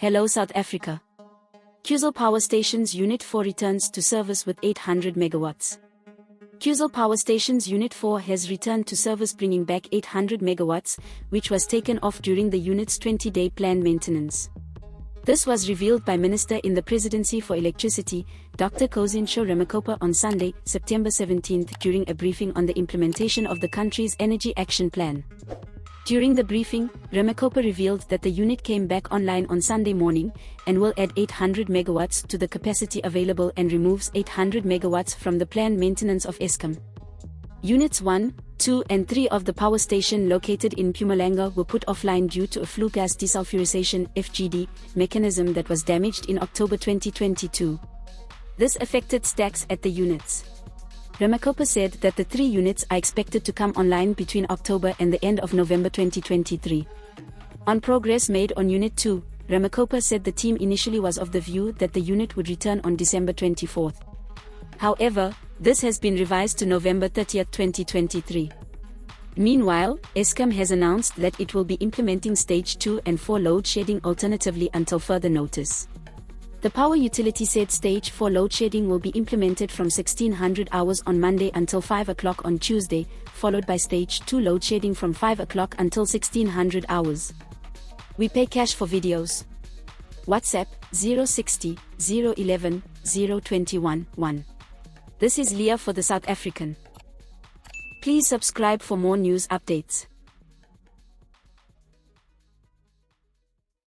Hello South Africa. Kusile Power Stations Unit 4 returns to service with 800 megawatts. Kusile Power Stations Unit 4 has returned to service, bringing back 800 megawatts, which was taken off during the unit's 20-day planned maintenance. This was revealed by Minister in the Presidency for Electricity, Dr. Kgosientsho Ramokgopa, on Sunday, September 17, during a briefing on the implementation of the country's Energy Action Plan. During the briefing, Ramokgopa revealed that the unit came back online on Sunday morning and will add 800 megawatts to the capacity available and removes 800 megawatts from the planned maintenance of Eskom. Units 1, 2 and 3 of the power station located in Mpumalanga were put offline due to a flue gas desulfurization (FGD) mechanism that was damaged in October 2022. This affected stacks at the units. Ramokgopa said that the 3 units are expected to come online between October and the end of November 2023. On progress made on Unit 2, Ramokgopa said the team initially was of the view that the unit would return on December 24. However, this has been revised to November 30, 2023. Meanwhile, Eskom has announced that it will be implementing Stage 2 and 4 load shedding alternatively until further notice. The power utility said Stage 4 load shedding will be implemented from 1600 hours on Monday until 5 o'clock on Tuesday, followed by Stage 2 load shedding from 5 o'clock until 1600 hours. We pay cash for videos. WhatsApp 060 011 021 1. This is Leah for the South African. Please subscribe for more news updates.